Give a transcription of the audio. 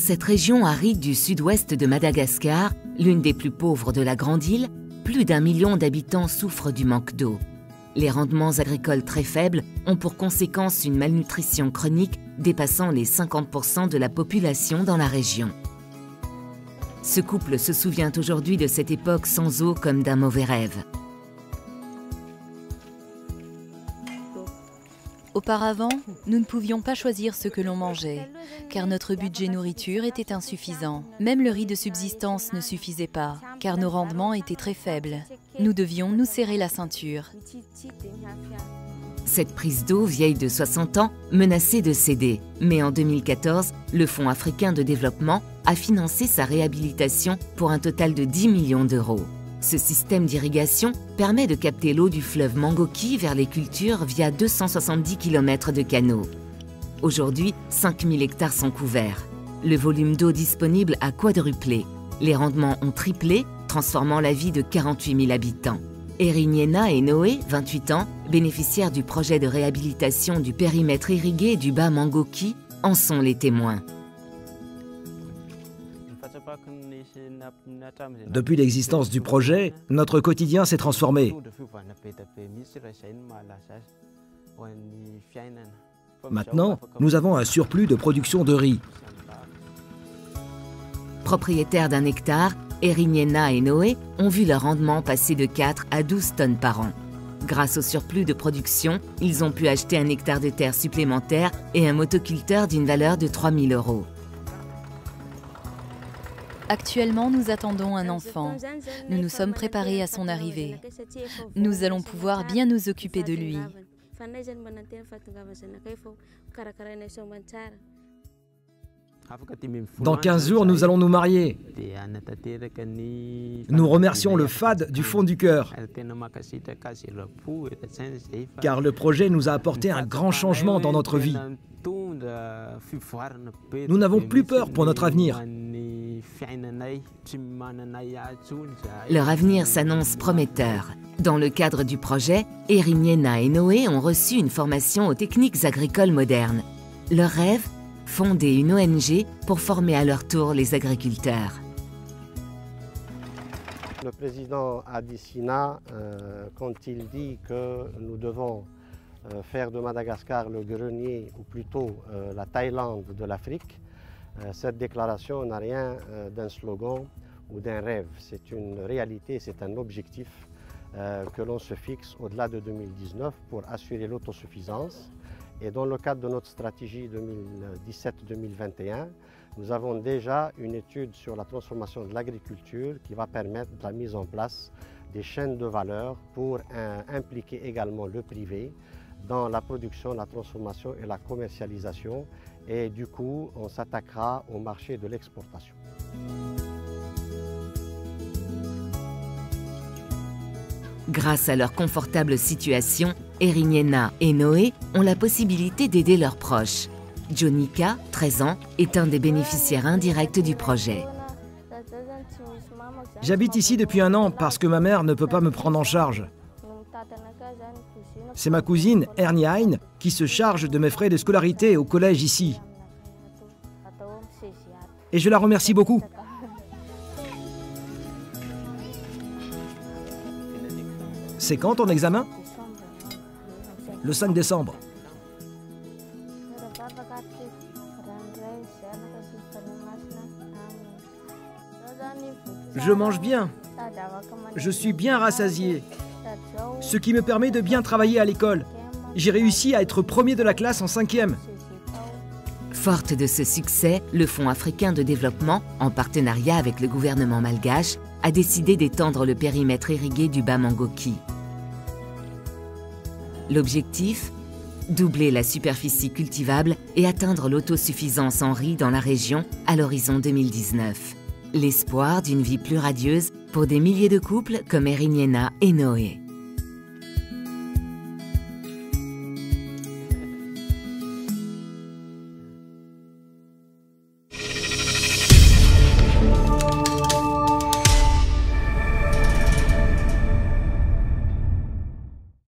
cette région aride du sud-ouest de Madagascar, l'une des plus pauvres de la grande île, plus d'1 million d'habitants souffrent du manque d'eau. Les rendements agricoles très faibles ont pour conséquence une malnutrition chronique dépassant les 50% de la population dans la région. Ce couple se souvient aujourd'hui de cette époque sans eau comme d'un mauvais rêve. Auparavant, nous ne pouvions pas choisir ce que l'on mangeait, car notre budget nourriture était insuffisant. Même le riz de subsistance ne suffisait pas, car nos rendements étaient très faibles. Nous devions nous serrer la ceinture. Cette prise d'eau, vieille de 60 ans, menaçait de céder. Mais en 2014, le Fonds africain de développement a financé sa réhabilitation pour un total de 10 millions d'euros. Ce système d'irrigation permet de capter l'eau du fleuve Mangoki vers les cultures via 270 km de canaux. Aujourd'hui, 5000 hectares sont couverts. Le volume d'eau disponible a quadruplé. Les rendements ont triplé, transformant la vie de 48 000 habitants. Eriniena et Noé, 28 ans, bénéficiaires du projet de réhabilitation du périmètre irrigué du bas Mangoki, en sont les témoins. Depuis l'existence du projet, notre quotidien s'est transformé. Maintenant, nous avons un surplus de production de riz. Propriétaires d'un hectare, Eriniena et Noé ont vu leur rendement passer de 4 à 12 tonnes par an. Grâce au surplus de production, ils ont pu acheter un hectare de terre supplémentaire et un motoculteur d'une valeur de 3 000 €. Actuellement, nous attendons un enfant. Nous nous sommes préparés à son arrivée. Nous allons pouvoir bien nous occuper de lui. Dans 15 jours, nous allons nous marier. Nous remercions le FAD du fond du cœur, car le projet nous a apporté un grand changement dans notre vie. Nous n'avons plus peur pour notre avenir. Leur avenir s'annonce prometteur. Dans le cadre du projet, Eriniena et Noé ont reçu une formation aux techniques agricoles modernes. Leur rêve ? Fonder une ONG pour former à leur tour les agriculteurs. Le président Adesina, quand il dit que nous devons faire de Madagascar le grenier, ou plutôt la Thaïlande de l'Afrique, cette déclaration n'a rien d'un slogan ou d'un rêve. C'est une réalité, c'est un objectif que l'on se fixe au-delà de 2019 pour assurer l'autosuffisance. Et dans le cadre de notre stratégie 2017-2021, nous avons déjà une étude sur la transformation de l'agriculture qui va permettre la mise en place des chaînes de valeur pour impliquer également le privé dans la production, la transformation et la commercialisation. Et du coup, on s'attaquera au marché de l'exportation. Grâce à leur confortable situation, Eriniena et Noé ont la possibilité d'aider leurs proches. Jonika, 13 ans, est un des bénéficiaires indirects du projet. J'habite ici depuis 1 an parce que ma mère ne peut pas me prendre en charge. C'est ma cousine, Erniaine, qui se charge de mes frais de scolarité au collège ici. Et je la remercie beaucoup. C'est quand ton examen? Le 5 décembre. Je mange bien. Je suis bien rassasié. Ce qui me permet de bien travailler à l'école. J'ai réussi à être premier de la classe en 5e. Forte de ce succès, le Fonds africain de développement, en partenariat avec le gouvernement malgache, a décidé d'étendre le périmètre irrigué du bas Mangoki. L'objectif ? Doubler la superficie cultivable et atteindre l'autosuffisance en riz dans la région à l'horizon 2019. L'espoir d'une vie plus radieuse pour des milliers de couples comme Eriniena et Noé.